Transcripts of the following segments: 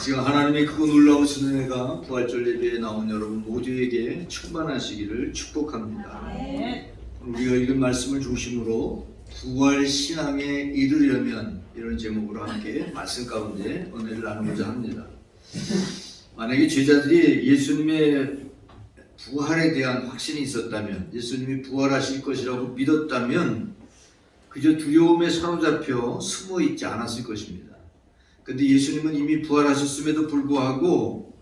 지금 하나님의 크고 놀라우신 은혜가 부활절 예배에 나온 여러분 모두에게 충만하시기를 축복합니다. 우리가 읽은 말씀을 중심으로 부활 신앙에 이르려면 이런 제목으로 함께 말씀 가운데 은혜를 나누고자 합니다. 만약에 제자들이 예수님의 부활에 대한 확신이 있었다면, 예수님이 부활하실 것이라고 믿었다면 그저 두려움에 사로잡혀 숨어 있지 않았을 것입니다. 그런데 예수님은 이미 부활하셨음에도 불구하고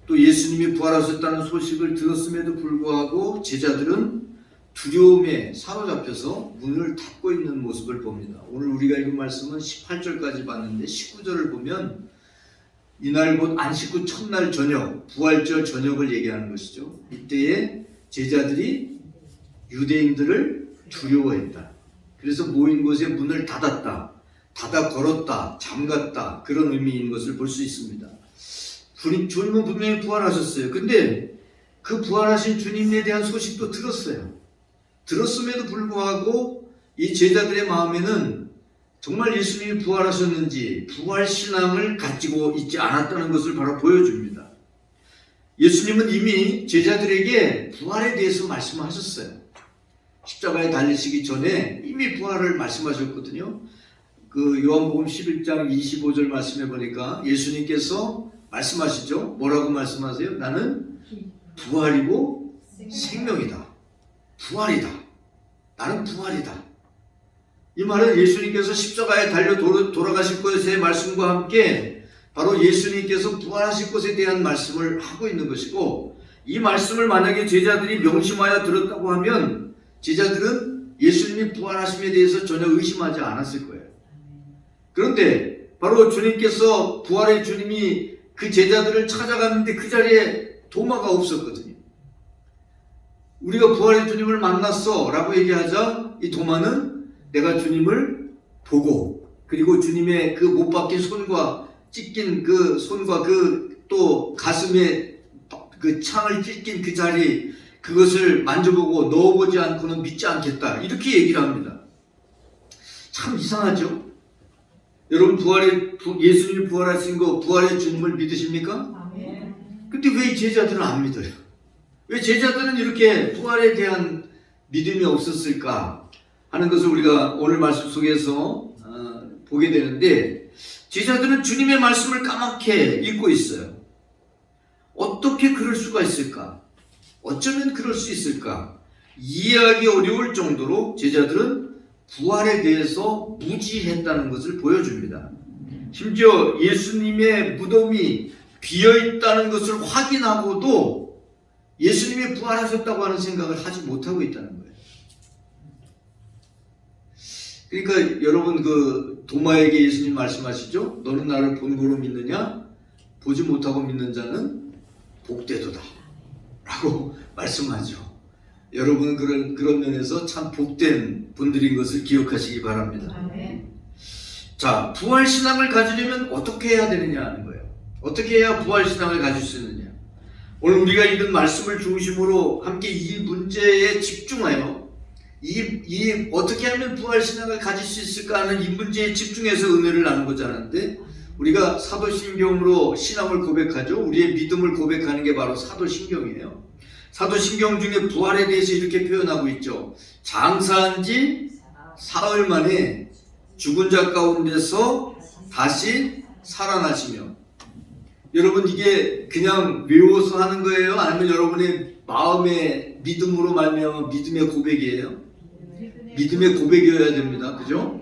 또 예수님이 부활하셨다는 소식을 들었음에도 불구하고 제자들은 두려움에 사로잡혀서 문을 닫고 있는 모습을 봅니다. 오늘 우리가 읽은 말씀은 18절까지 봤는데 19절을 보면 이날 곧 안식 후 첫날 저녁, 부활절 저녁을 얘기하는 것이죠. 이때에 제자들이 유대인들을 두려워했다. 그래서 모인 곳에 문을 닫았다. 닫아 걸었다, 잠갔다, 그런 의미인 것을 볼 수 있습니다. 주님은 분명히 부활하셨어요. 근데 그 부활하신 주님에 대한 소식도 들었어요. 들었음에도 불구하고 이 제자들의 마음에는 정말 예수님이 부활하셨는지 부활 신앙을 가지고 있지 않았다는 것을 바로 보여줍니다. 예수님은 이미 제자들에게 부활에 대해서 말씀하셨어요. 십자가에 달리시기 전에 이미 부활을 말씀하셨거든요. 그 요한복음 11장 25절 말씀해 보니까 예수님께서 말씀하시죠. 뭐라고 말씀하세요? 나는 부활이고 생명이다. 부활이다. 나는 부활이다. 이 말은 예수님께서 십자가에 달려 돌아가실 것의 말씀과 함께 바로 예수님께서 부활하실 것에 대한 말씀을 하고 있는 것이고, 이 말씀을 만약에 제자들이 명심하여 들었다고 하면 제자들은 예수님이 부활하심에 대해서 전혀 의심하지 않았을 거예요. 그런데 바로 주님께서, 부활의 주님이 그 제자들을 찾아갔는데 그 자리에 도마가 없었거든요. 우리가 부활의 주님을 만났어 라고 얘기하자 이 도마는 내가 주님을 보고, 그리고 주님의 그 못 박힌 손과 찢긴 그 손과 그 또 가슴에 그 창을 찢긴 그 자리, 그것을 만져보고 넣어보지 않고는 믿지 않겠다, 이렇게 얘기를 합니다. 참 이상하죠? 여러분, 예수님이 부활하신 거, 부활의 주님을 믿으십니까? 근데 왜 제자들은 안 믿어요? 왜 제자들은 이렇게 부활에 대한 믿음이 없었을까 하는 것을 우리가 오늘 말씀 속에서 보게 되는데, 제자들은 주님의 말씀을 까맣게 읽고 있어요. 어떻게 그럴 수가 있을까? 어쩌면 그럴 수 있을까? 이해하기 어려울 정도로 제자들은 부활에 대해서 무지했다는 것을 보여줍니다. 심지어 예수님의 무덤이 비어있다는 것을 확인하고도 예수님이 부활하셨다고 하는 생각을 하지 못하고 있다는 거예요. 그러니까 여러분, 그 도마에게 예수님 말씀하시죠? 너는 나를 본고로 믿느냐? 보지 못하고 믿는 자는 복되도다 라고 말씀하죠. 여러분은 그런 면에서 참 복된 분들인 것을 기억하시기 바랍니다. 자, 부활신앙을 가지려면 어떻게 해야 되느냐 하는 거예요. 어떻게 해야 부활신앙을 가질 수 있느냐. 오늘 우리가 읽은 말씀을 중심으로 함께 이 문제에 집중하여 어떻게 하면 부활신앙을 가질 수 있을까 하는 이 문제에 집중해서 은혜를 나누고자 하는데, 우리가 사도신경으로 신앙을 고백하죠. 우리의 믿음을 고백하는 게 바로 사도신경이에요. 사도신경 중에 부활에 대해서 이렇게 표현하고 있죠. 장사한 지 사흘 만에 죽은 자 가운데서 다시 살아나시며. 여러분, 이게 그냥 외워서 하는 거예요? 아니면 여러분의 마음의 믿음으로 말미암아 믿음의 고백이에요? 믿음의 고백이어야 됩니다. 그죠?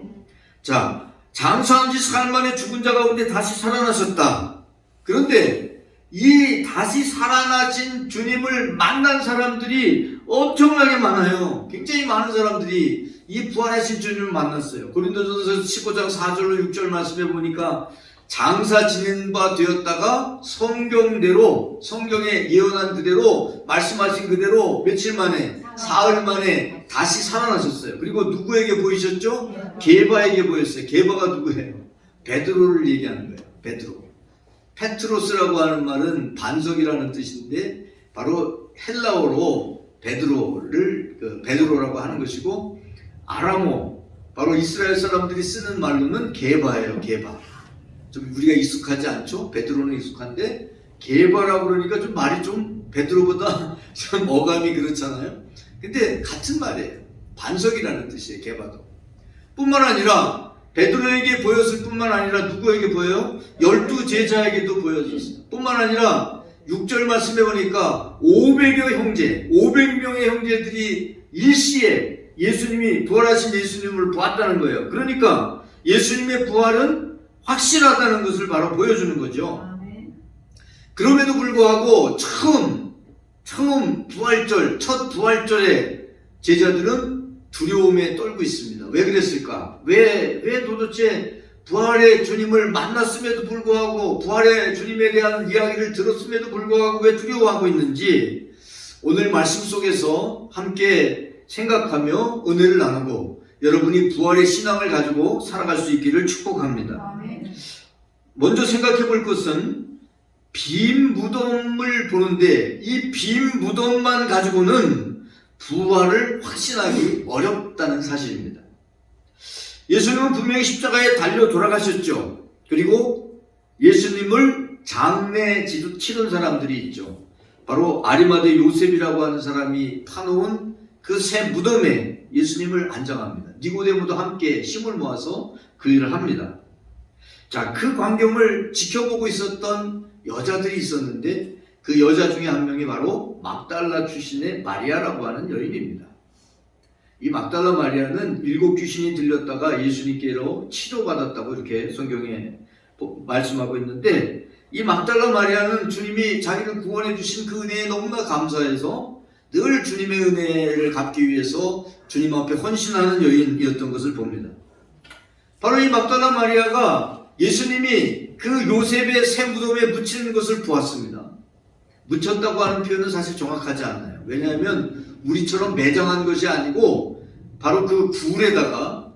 자, 장사한 지 사흘 만에 죽은 자 가운데 다시 살아나셨다. 그런데 이 다시 살아나신 주님을 만난 사람들이 엄청나게 많아요. 굉장히 많은 사람들이 이 부활하신 주님을 만났어요. 고린도전서 15장 4절로 6절 말씀해 보니까 장사 지낸 바 되었다가 성경대로, 성경에 예언한 그대로, 말씀하신 그대로 며칠 만에, 사흘 만에 다시 살아나셨어요. 그리고 누구에게 보이셨죠? 게바에게 보였어요. 게바가 누구예요? 베드로를 얘기하는 거예요. 베드로. 페트로스라고 하는 말은 반석이라는 뜻인데 바로 헬라어로 베드로라고 하는 것이고, 아람어, 바로 이스라엘 사람들이 쓰는 말로는 게바예요. 게바. 좀 우리가 익숙하지 않죠? 베드로는 익숙한데 게바라고 그러니까 좀 말이 좀 베드로보다 좀 어감이 그렇잖아요. 근데 같은 말이에요. 반석이라는 뜻이에요. 게바도. 뿐만 아니라 베드로에게 보였을 뿐만 아니라 누구에게 보여요? 12 제자에게도 보여졌어요. 뿐만 아니라 6절 말씀해 보니까 500여 형제, 500명의 형제들이 일시에 예수님이 부활하신 예수님을 보았다는 거예요. 그러니까 예수님의 부활은 확실하다는 것을 바로 보여주는 거죠. 그럼에도 불구하고 처음 부활절, 첫 부활절에 제자들은 두려움에 떨고 있습니다. 왜 그랬을까? 왜 도대체 부활의 주님을 만났음에도 불구하고 부활의 주님에 대한 이야기를 들었음에도 불구하고 왜 두려워하고 있는지 오늘 말씀 속에서 함께 생각하며 은혜를 나누고 여러분이 부활의 신앙을 가지고 살아갈 수 있기를 축복합니다. 먼저 생각해 볼 것은 빈 무덤을 보는데 이 빈 무덤만 가지고는 부활을 확신하기 어렵다는 사실입니다. 예수님은 분명히 십자가에 달려 돌아가셨죠. 그리고 예수님을 장례 치른 사람들이 있죠. 바로 아리마대 요셉이라고 하는 사람이 파놓은 그 새 무덤에 예수님을 안장합니다. 니고데모도 함께 힘을 모아서 그 일을 합니다. 자, 그 광경을 지켜보고 있었던 여자들이 있었는데 그 여자 중에 한 명이 바로 막달라 출신의 마리아라고 하는 여인입니다. 이 막달라 마리아는 7 귀신이 들렸다가 예수님께로 치료받았다고 이렇게 성경에 말씀하고 있는데 이 막달라 마리아는 주님이 자기를 구원해 주신 그 은혜에 너무나 감사해서 늘 주님의 은혜를 갚기 위해서 주님 앞에 헌신하는 여인이었던 것을 봅니다. 바로 이 막달라 마리아가 예수님이 그 요셉의 새 무덤에 묻히는 것을 보았습니다. 묻혔다고 하는 표현은 사실 정확하지 않아요. 왜냐하면 우리처럼 매장한 것이 아니고 바로 그 굴에다가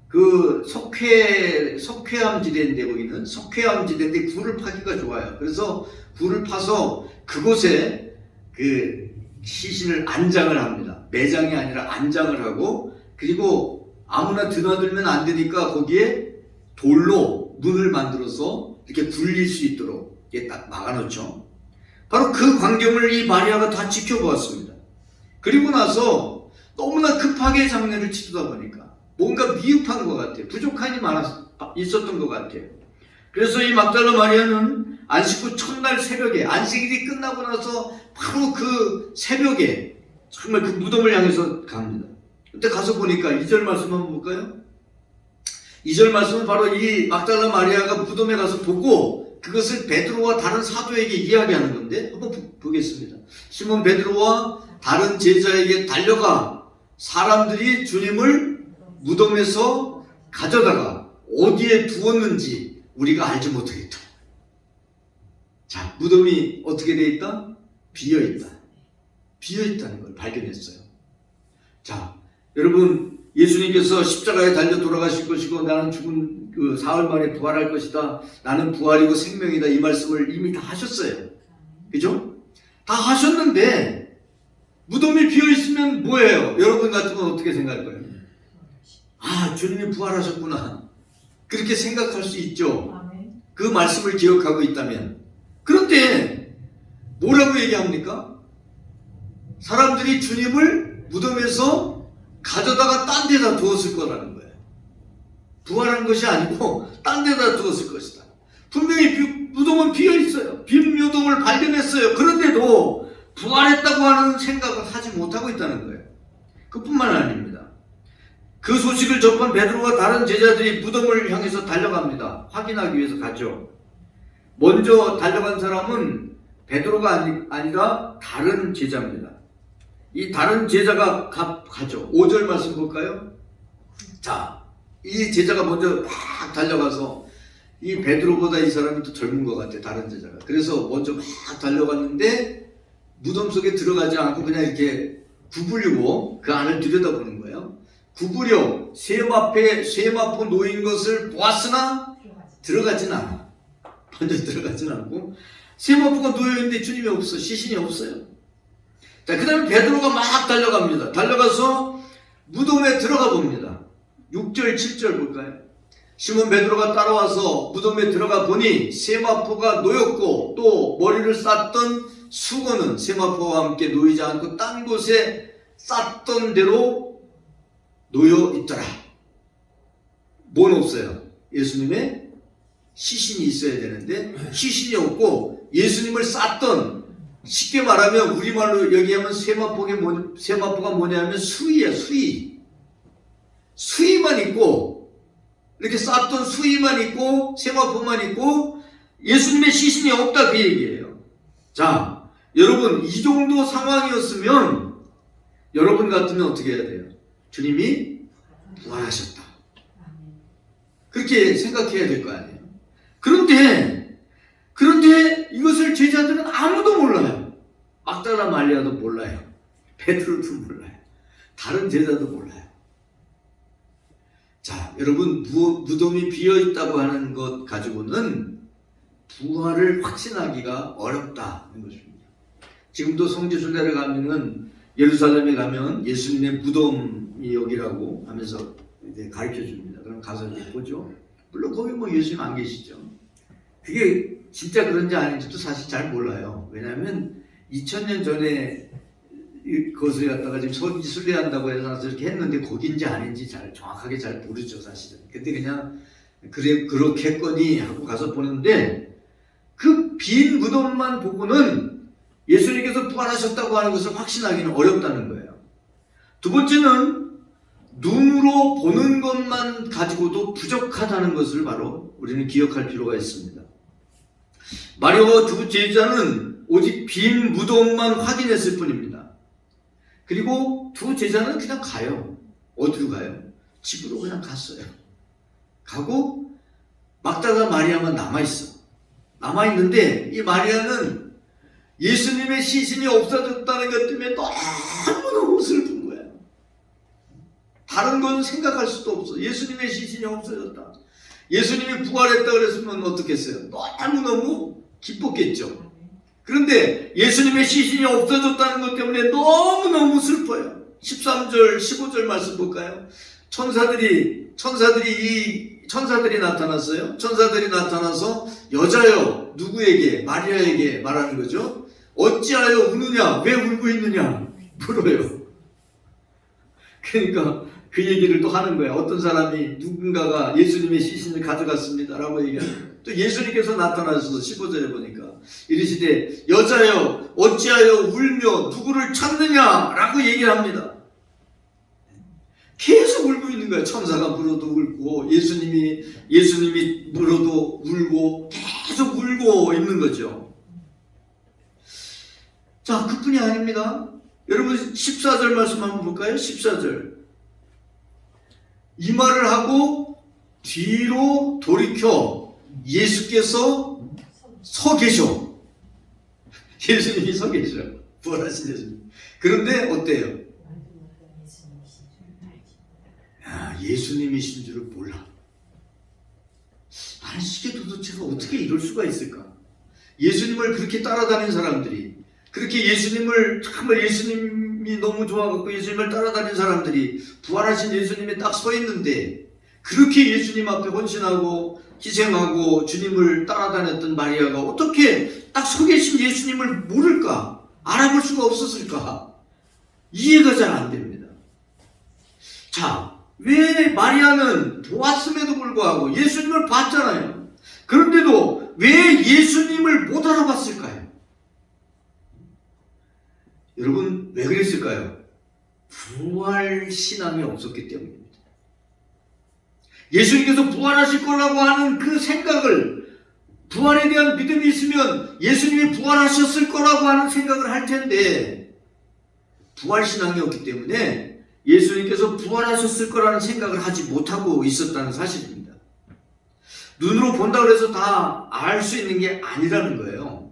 그 석회암 지대인데 거기는 석회암 지대인데 굴을 파기가 좋아요. 그래서 굴을 파서 그곳에 그 시신을 안장을 합니다. 매장이 아니라 안장을 하고 그리고 아무나 드나들면 안 되니까 거기에 돌로 문을 만들어서 이렇게 굴릴 수 있도록 이렇게 딱 막아놓죠. 바로 그 광경을 이 마리아가 다 지켜보았습니다. 그리고 나서 너무나 급하게 장례를 치르다 보니까 뭔가 미흡한 것 같아요. 부족함이 있었던 것 같아요. 그래서 이 막달라 마리아는 안식 후 첫날 새벽에 안식일이 끝나고 나서 바로 그 새벽에 정말 그 무덤을 향해서 갑니다. 그때 가서 보니까 2절 말씀 한번 볼까요? 2절 말씀은 바로 이 막달라 마리아가 무덤에 가서 보고 그것을 베드로와 다른 사도에게 이야기하는 건데 한번 보겠습니다. 시몬 베드로와 다른 제자에게 달려가 사람들이 주님을 무덤에서 가져다가 어디에 두었는지 우리가 알지 못하겠다. 자, 무덤이 어떻게 되어 있다? 비어있다. 비어있다는 걸 발견했어요. 자, 여러분 예수님께서 십자가에 달려 돌아가실 것이고 나는 죽은 그 사흘 만에 부활할 것이다. 나는 부활이고 생명이다. 이 말씀을 이미 다 하셨어요. 그죠? 다 하셨는데 무덤이 비어있으면 뭐예요? 여러분 같으면 어떻게 생각할 거예요? 아, 주님이 부활하셨구나. 그렇게 생각할 수 있죠. 그 말씀을 기억하고 있다면. 그런데 뭐라고 얘기합니까? 사람들이 주님을 무덤에서 가져다가 딴 데다 두었을 거라는 거예요. 부활한 것이 아니고 딴 데다 두었을 것이다. 분명히 무덤은 비어있어요. 빈 무덤을 발견했어요. 그런데도 부활했다고 하는 생각을 하지 못하고 있다는 거예요. 그뿐만 아닙니다. 그 소식을 접한 베드로와 다른 제자들이 무덤을 향해서 달려갑니다. 확인하기 위해서 가죠. 먼저 달려간 사람은 베드로가 아니라 다른 제자입니다. 이 다른 제자가 가죠. 5절 말씀 볼까요? 자, 이 제자가 먼저 막 달려가서 이 베드로보다 이 사람이 더 젊은 것 같아. 다른 제자가. 그래서 먼저 막 달려갔는데 무덤 속에 들어가지 않고 그냥 이렇게 구부리고 그 안을 들여다보는 거예요. 구부려 세마포 놓인 것을 보았으나 들어가진 않아. 먼저 들어가진 않고 세마포가 놓여있는데 주님이 없어. 시신이 없어요. 자, 그 다음에 베드로가 막 달려갑니다. 달려가서 무덤에 들어가 봅니다. 6절 7절 볼까요? 시몬 베드로가 따라와서 무덤에 들어가 보니 세마포가 놓였고 또 머리를 쌌던 수건은 세마포와 함께 놓이지 않고 딴 곳에 쌌던 대로 놓여 있더라. 뭔 없어요? 예수님의 시신이 있어야 되는데 시신이 없고 예수님을 쌌던, 쉽게 말하면 우리말로 얘기하면 세마포가 뭐냐면 수의야, 수의. 수의만 있고, 이렇게 쌌던 수의만 있고 세마포만 있고 예수님의 시신이 없다, 그 얘기예요. 자, 여러분, 이 정도 상황이었으면 여러분 같으면 어떻게 해야 돼요? 주님이 부활하셨다, 그렇게 생각해야 될 거 아니에요. 그런데 이것을 제자들은 아무도 몰라요. 막달라 마리아도 몰라요. 베드로도 몰라요. 다른 제자도 몰라요. 자, 여러분, 무덤이 비어있다고 하는 것 가지고는 부활을 확신하기가 어렵다는 것입니다. 지금도 성지순례를 가면은, 예루살렘에 가면 예수님의 무덤이 여기라고 하면서 이제 가르쳐 줍니다. 그럼 가서 이제 보죠. 물론 거기 뭐 예수님 안 계시죠. 그게 진짜 그런지 아닌지도 사실 잘 몰라요. 왜냐하면 2000년 전에 그것을 갖다가 지금 성지순례한다고 해서 이렇게 했는데 거기인지 아닌지 정확하게 잘 모르죠, 사실은. 근데 그냥 그래, 그렇게 했거니 하고 가서 보는데 그 빈 무덤만 보고는 예수님께서 부활하셨다고 하는 것을 확신하기는 어렵다는 거예요. 두 번째는 눈으로 보는 것만 가지고도 부족하다는 것을 바로 우리는 기억할 필요가 있습니다. 마리아와 두 제자는 오직 빈 무덤만 확인했을 뿐입니다. 그리고 두 제자는 그냥 가요. 어디로 가요? 집으로 그냥 갔어요. 가고 막달라 마리아만 남아있어. 남아있는데 이 마리아는 예수님의 시신이 없어졌다는 것 때문에 너무너무 슬픈 거예요. 다른 건 생각할 수도 없어. 예수님의 시신이 없어졌다. 예수님이 부활했다 그랬으면 어떻겠어요? 너무너무 기뻤겠죠. 그런데 예수님의 시신이 없어졌다는 것 때문에 너무너무 슬퍼요. 13절, 15절 말씀 볼까요? 천사들이 나타났어요. 천사들이 나타나서 여자여, 누구에게? 마리아에게 말하는 거죠. 어찌하여 우느냐? 왜 울고 있느냐? 물어요. 그러니까 그 얘기를 또 하는 거야. 어떤 사람이 누군가가 예수님의 시신을 가져갔습니다 라고 얘기하는. 또 예수님께서 나타나셔서 15절에 보니까 이르시되 여자여 어찌하여 울며 누구를 찾느냐 라고 얘기를 합니다. 계속 울고 있는 거예요. 천사가 물어도 울고 예수님이 물어도 울고 계속 울고 있는 거죠. 자, 그뿐이 아닙니다. 여러분 14절 말씀 한번 볼까요? 14절. 이 말을 하고 뒤로 돌이켜 예수께서 서 계셔. 예수님이 서 계셔. 부활하신 예수님. 그런데 어때요? 예수님이신 줄을 몰라. 아니, 이게 도대체가 어떻게 이럴 수가 있을까? 예수님을 그렇게 따라다닌 사람들이, 그렇게 예수님을 정말 예수님이 너무 좋아갖고 예수님을 따라다닌 사람들이 부활하신 예수님이 딱 서 있는데 그렇게 예수님 앞에 헌신하고 희생하고 주님을 따라다녔던 마리아가 어떻게 딱 서 계신 예수님을 모를까? 알아볼 수가 없었을까? 이해가 잘 안 됩니다. 자, 왜 마리아는 보았음에도 불구하고 예수님을 봤잖아요. 그런데도 왜 예수님을 못 알아봤을까요? 여러분, 왜 그랬을까요? 부활 신앙이 없었기 때문입니다. 예수님께서 부활하실 거라고 하는 그 생각을, 부활에 대한 믿음이 있으면 예수님이 부활하셨을 거라고 하는 생각을 할 텐데 부활 신앙이 없기 때문에 예수님께서 부활하셨을 거라는 생각을 하지 못하고 있었다는 사실입니다. 눈으로 본다고 해서 다 알 수 있는 게 아니라는 거예요.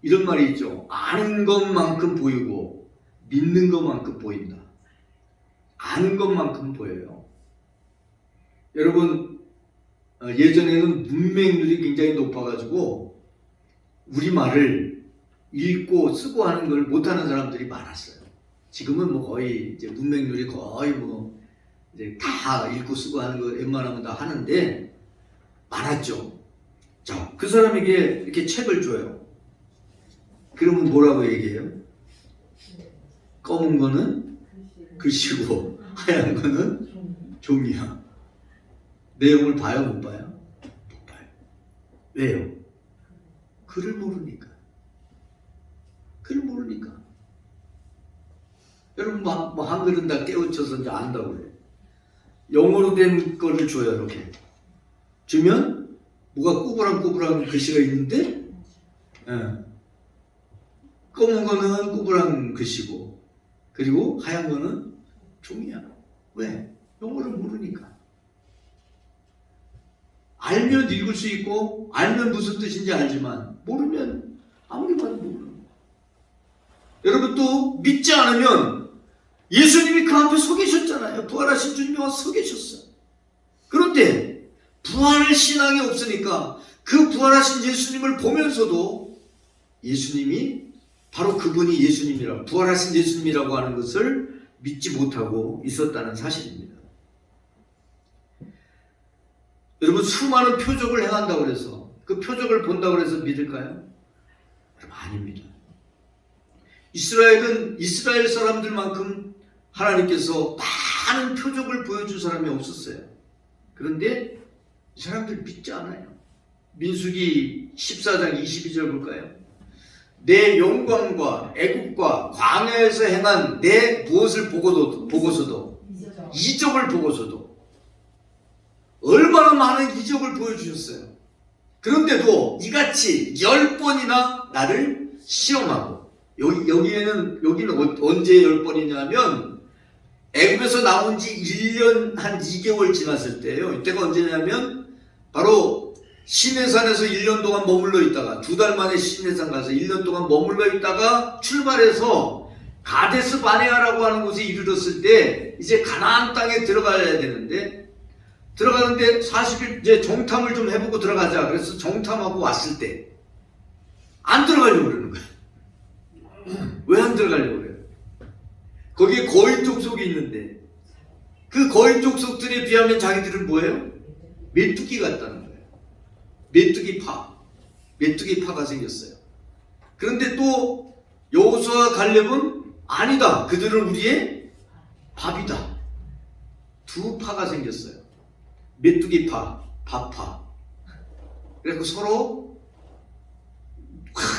이런 말이 있죠. 아는 것만큼 보이고 믿는 것만큼 보인다. 아는 것만큼 보여요. 여러분, 예전에는 문맹률이 굉장히 높아가지고 우리말을 읽고 쓰고 하는 걸 못하는 사람들이 많았어요. 지금은 뭐 거의 이제 문맹률이 거의 뭐 이제 다 읽고 쓰고 하는 거 웬만하면 다 하는데 많았죠. 자, 그 사람에게 이렇게 책을 줘요. 그러면 뭐라고 얘기해요? 검은 거는 글씨고 하얀 거는 종이야. 내용을 봐요, 못 봐요? 못 봐요. 왜요? 글을 모르니까. 글을 모르니까. 여러분 뭐 한글은 다 깨우쳐서 이제 안다고 그래요. 영어로 된 거를 줘요. 이렇게 주면 뭐가 꾸불한 글씨가 있는데, 검은 거는 꾸불한 글씨고 그리고 하얀 거는 종이야. 왜? 영어를 모르니까. 알면 읽을 수 있고 알면 무슨 뜻인지 알지만 모르면 아무리 봐도 모르는 거야. 여러분 또 믿지 않으면 예수님이 그 앞에 서 계셨잖아요. 부활하신 주님이 와서 서 계셨어요. 그런데 부활 신앙이 없으니까 그 부활하신 예수님을 보면서도 예수님이 바로 그분이 예수님이라고, 부활하신 예수님이라고 하는 것을 믿지 못하고 있었다는 사실입니다. 여러분 수많은 표적을 행한다고 해서 그 표적을 본다고 해서 믿을까요? 아닙니다. 이스라엘 사람들만큼 하나님께서 많은 표적을 보여준 사람이 없었어요. 그런데 이 사람들 믿지 않아요. 민수기 14장 22절 볼까요? 내 영광과 애국과 광야에서 행한 내 무엇을 보고서도 이적을 보고서도 얼마나 많은 이적을 보여주셨어요. 그런데도 이같이 10번이나 나를 시험하고, 여기는 언제 10번이냐면 애굽에서 나온 지 1년 한 2개월 지났을 때예요. 이때가 언제냐면 바로 시내산에서 1년 동안 머물러 있다가 2달 만에 시내산 가서 1년 동안 머물러 있다가 출발해서 가데스 바네아라고 하는 곳에 이르렀을 때 이제 가나안 땅에 들어가야 되는데, 들어가는데 40일 이제 정탐을 좀 해보고 들어가자. 그래서 정탐하고 왔을 때 안 들어가려고 그러는 거야. 왜 안 들어가려고 그래요? 거기에 거인 족속이 있는데 그 거인 족속들에 비하면 자기들은 뭐예요? 메뚜기 같다는 거예요. 메뚜기파가 생겼어요. 그런데 또 여호수아와 갈렙은 아니다. 그들은 우리의 밥이다. 두 파가 생겼어요. 메뚜기파, 밥파. 그래서 서로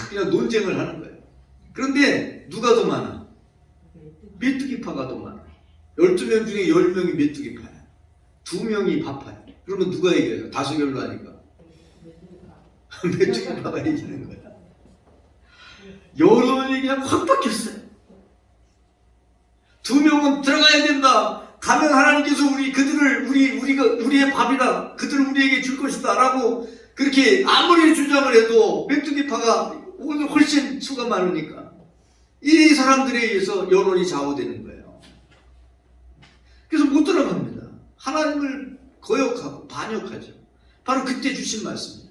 그냥 논쟁을 하는 거예요. 그런데 누가 더 많아? 메뚜기파가 더 많아. 12명 중에 10명이 메뚜기파야. 2명이 밥파야. 그러면 누가 이겨요? 다수결로 하니까. 메뚜기파가 이기는 거야. 여론이 그냥 확 바뀌었어요. 2명은 들어가야 된다. 가면 하나님께서 우리의 밥이다. 그들을 우리에게 줄 것이다. 라고 그렇게 아무리 주장을 해도 메뚜기파가 오늘 훨씬 수가 많으니까 이 사람들에 의해서 여론이 좌우되는 거예요. 그래서 못 들어갑니다. 하나님을 거역하고 반역하죠. 바로 그때 주신 말씀이에요.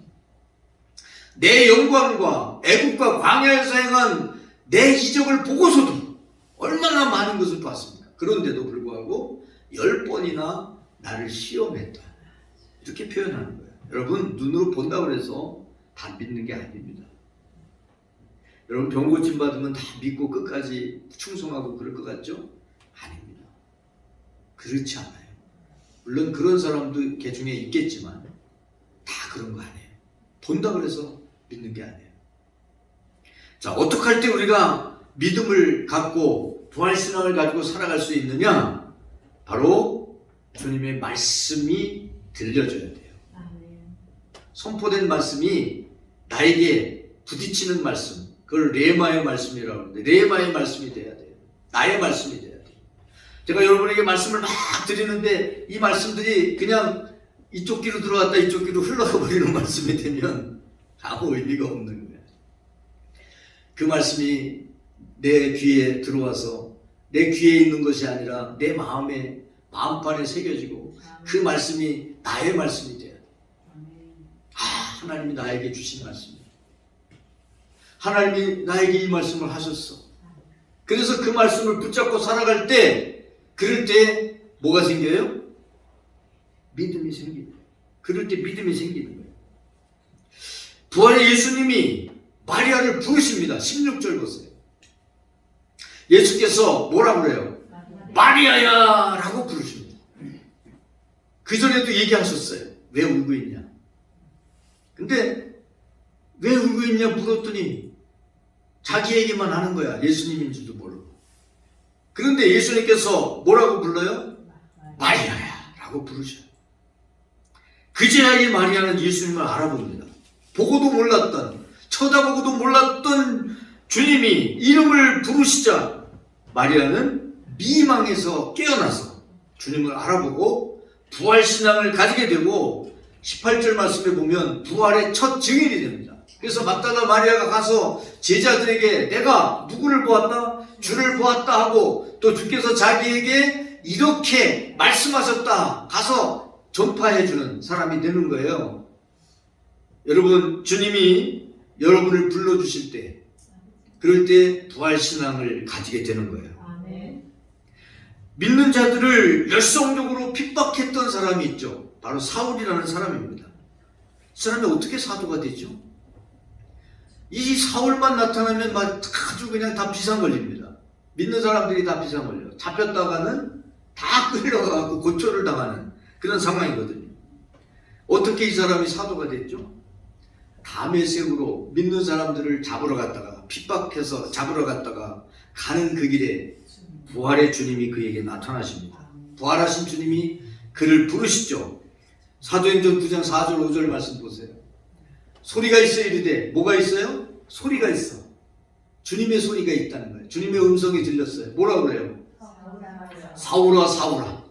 내 영광과 애국과 광야에서 행한 내 이적을 보고서도 얼마나 많은 것을 봤습니까? 그런데도 불구하고 10번이나 나를 시험했다. 이렇게 표현하는 거예요. 여러분 눈으로 본다고 해서 다 믿는 게 아닙니다. 여러분 병 고침 받으면 다 믿고 끝까지 충성하고 그럴 것 같죠? 아닙니다. 그렇지 않아요. 물론 그런 사람도 개 중에 있겠지만 다 그런 거 아니에요. 본다고 해서 믿는 게 아니에요. 자, 어떻게 할 때 우리가 믿음을 갖고 부활신앙을 가지고 살아갈 수 있느냐? 바로 주님의 말씀이 들려줘야 돼요. 선포된 말씀이 나에게 부딪히는 말씀, 그걸 레마의 말씀이라고 하는데 레마의 말씀이 돼야 돼요. 나의 말씀이 돼야 돼요. 제가 여러분에게 말씀을 막 드리는데 이 말씀들이 그냥 이쪽 귀로 들어왔다 이쪽 귀로 흘러버리는 말씀이 되면 아무 의미가 없는 거예요. 그 말씀이 내 귀에 들어와서 내 귀에 있는 것이 아니라 내 마음판에 새겨지고 그 말씀이 나의 말씀이 돼야 돼요. 하나님이 나에게 주신 말씀이에요. 하나님이 나에게 이 말씀을 하셨어. 그래서 그 말씀을 붙잡고 살아갈 때, 그럴 때 뭐가 생겨요? 믿음이 생깁니다. 그럴 때 믿음이 생기는 거예요. 부활의 예수님이 마리아를 부르십니다. 16절 보세요. 예수께서 뭐라고 그래요? 마리아야 라고 부르십니다. 그전에도 얘기하셨어요. 왜 울고 있냐? 근데 왜 울고 있냐 물었더니 자기 얘기만 하는 거야. 예수님인 줄도 모르고. 그런데 예수님께서 뭐라고 불러요? 마리아야 라고 부르셔요. 그제야 이 마리아는 예수님을 알아봅니다. 보고도 몰랐던, 쳐다보고도 몰랐던 주님이 이름을 부르시자 마리아는 미망에서 깨어나서 주님을 알아보고 부활신앙을 가지게 되고 18절 말씀에 보면 부활의 첫 증인이 됩니다. 그래서 막달라 마리아가 가서 제자들에게 내가 누구를 보았다? 주를 보았다 하고 또 주께서 자기에게 이렇게 말씀하셨다 가서 전파해주는 사람이 되는 거예요. 여러분, 주님이 여러분을 불러주실 때 그럴 때 부활신앙을 가지게 되는 거예요. 믿는 자들을 열성적으로 핍박했던 사람이 있죠. 바로 사울이라는 사람입니다. 이 사람이 어떻게 사도가 되죠? 이 사울만 나타나면 막 아주 그냥 다 비상 걸립니다. 믿는 사람들이 다 비상 걸려요. 잡혔다가는 다 끌려가고 고초를 당하는 그런 상황이거든요. 어떻게 이 사람이 사도가 됐죠? 다메섹으로 믿는 사람들을 잡으러 갔다가 핍박해서 잡으러 갔다가 가는 그 길에 부활의 주님이 그에게 나타나십니다. 부활하신 주님이 그를 부르시죠. 사도행전 9장 4절 5절 말씀 보세요. 소리가 있어 이르되 뭐가 있어요? 소리가 있어. 주님의 소리가 있다는 거예요. 주님의 음성이 들렸어요. 뭐라고 그래요? 사울아 사울아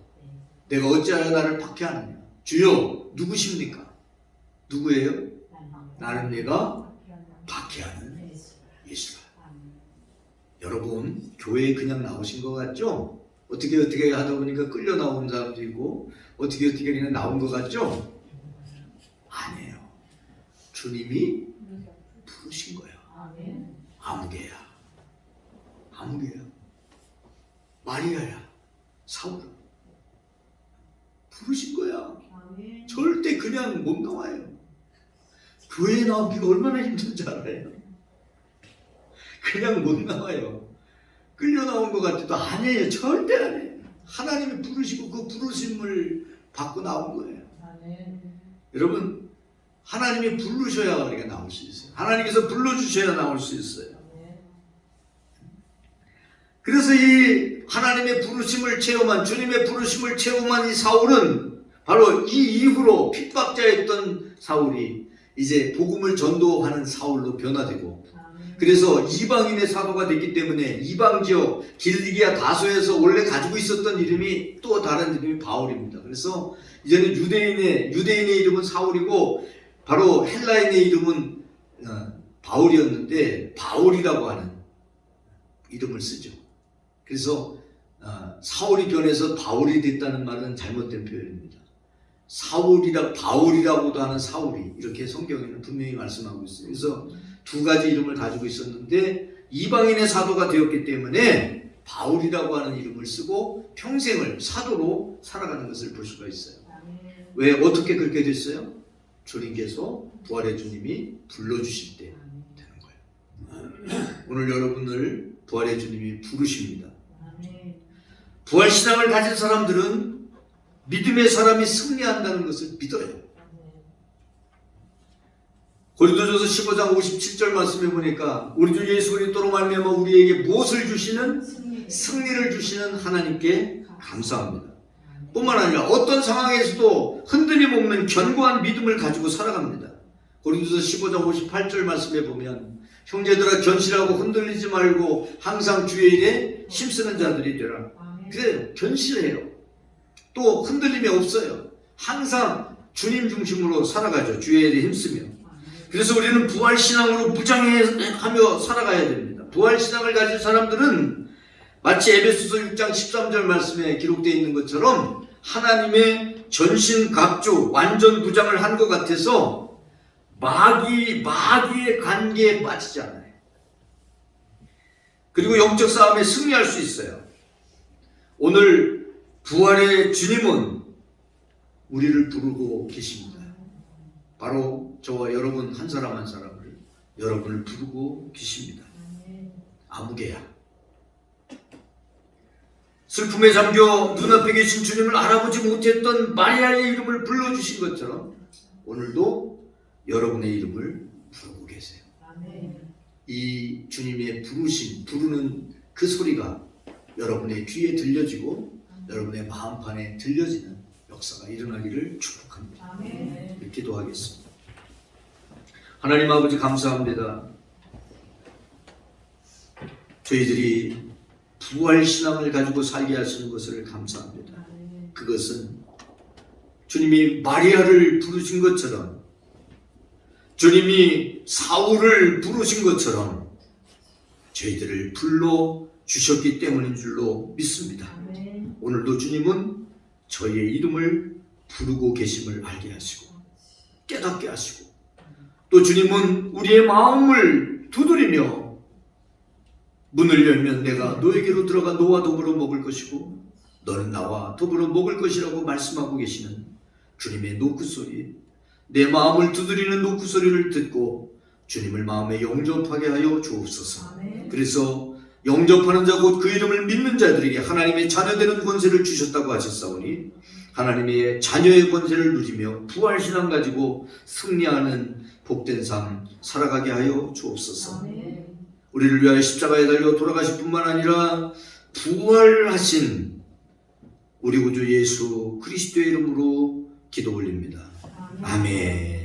내가 어찌하여 나를 박해하느냐. 주여 누구십니까? 누구예요? 나는 내가 박해하는 예수라. 여러분 교회에 그냥 나오신 것 같죠? 어떻게 하다 보니까 끌려 나온 사람도 있고 어떻게 그냥 나온 것 같죠? 아니에요. 주님이 부르신 거야. 아무개야. 아무개야. 마리아야. 사울아. 부르신 거야. 절대 그냥 못 나와요. 교회에 나오기가 얼마나 힘든지 알아요? 그냥 못 나와요. 끌려 나온 것 같아도 아니에요. 절대 아니에요. 하나님이 부르시고 그 부르심을 받고 나온 거예요. 여러분, 하나님이 부르셔야 우리가 나올 수 있어요. 하나님께서 불러주셔야 나올 수 있어요. 그래서 이 하나님의 부르심을 체험한, 주님의 부르심을 체험한 이 사울은 바로 이 이후로 핍박자였던 사울이 이제 복음을 전도하는 사울로 변화되고, 그래서 이방인의 사도가 됐기 때문에 이방 지역 길리기아 다소에서 원래 가지고 있었던 이름이 또 다른 이름이 바울입니다. 그래서 이제는 유대인의 이름은 사울이고 바로 헬라인의 이름은 바울이었는데 바울이라고 하는 이름을 쓰죠. 그래서 사울이 변해서 바울이 됐다는 말은 잘못된 표현입니다. 바울이라고도 하는 사울이 이렇게 성경에는 분명히 말씀하고 있어요. 그래서 두 가지 이름을 가지고 있었는데 이방인의 사도가 되었기 때문에 바울이라고 하는 이름을 쓰고 평생을 사도로 살아가는 것을 볼 수가 있어요. 왜 어떻게 그렇게 됐어요? 주님께서 부활의 주님이 불러주실 때 되는 거예요. 오늘 여러분을 부활의 주님이 부르십니다. 부활신앙을 가진 사람들은 믿음의 사람이 승리한다는 것을 믿어요. 고린도전서 15장 57절 말씀에 보니까 우리 주 예수 그리스도로 말미암아 우리에게 무엇을 주시는? 승리를 주시는 하나님께 감사합니다. 뿐만 아니라 어떤 상황에서도 흔들림 없는 견고한 믿음을 가지고 살아갑니다. 고린도전서 15장 58절 말씀에 보면 형제들아 견실하고 흔들리지 말고 항상 주의 일에 힘쓰는 자들이 되라. 그래요. 견실해요. 또 흔들림이 없어요. 항상 주님 중심으로 살아가죠. 주의 일에 힘쓰며. 그래서 우리는 부활신앙으로 무장하며 살아가야 됩니다. 부활신앙을 가진 사람들은 마치 에베소서 6장 13절 말씀에 기록되어 있는 것처럼 하나님의 전신갑주 완전 부장을 한 것 같아서 마귀의 관계에 빠지지 않아요. 그리고 영적 싸움에 승리할 수 있어요. 오늘 부활의 주님은 우리를 부르고 계십니다. 바로 저와 여러분 한 사람 한 사람을 여러분을 부르고 계십니다. 아무개야. 슬픔에 잠겨 눈앞에 계신 주님을 알아보지 못했던 마리아의 이름을 불러주신 것처럼 오늘도 여러분의 이름을 부르고 계세요. 이 주님의 부르는 그 소리가 여러분의 귀에 들려지고 여러분의 마음판에 들려지는 역사가 일어나기를 축복합니다. 기도하겠습니다. 하나님 아버지 감사합니다. 저희들이 부활신앙을 가지고 살게 하시는 것을 감사합니다. 그것은 주님이 마리아를 부르신 것처럼, 주님이 사울을 부르신 것처럼 저희들을 불러주셨기 때문인 줄로 믿습니다. 오늘도 주님은 저희의 이름을 부르고 계심을 알게 하시고 깨닫게 하시고, 또 주님은 우리의 마음을 두드리며 문을 열면 내가 너에게로 들어가 너와 더불어 먹을 것이고 너는 나와 더불어 먹을 것이라고 말씀하고 계시는 주님의 노크소리, 내 마음을 두드리는 노크소리를 듣고 주님을 마음에 영접하게 하여 주옵소서. 그래서 영접하는 자 곧 그 이름을 믿는 자들에게 하나님의 자녀되는 권세를 주셨다고 하셨사오니 하나님의 자녀의 권세를 누리며 부활신앙 가지고 승리하는 복된 삶 살아가게 하여 주옵소서. 우리를 위하여 십자가에 달려 돌아가실 뿐만 아니라 부활하신 우리 구주 예수 그리스도의 이름으로 기도 올립니다. 아멘.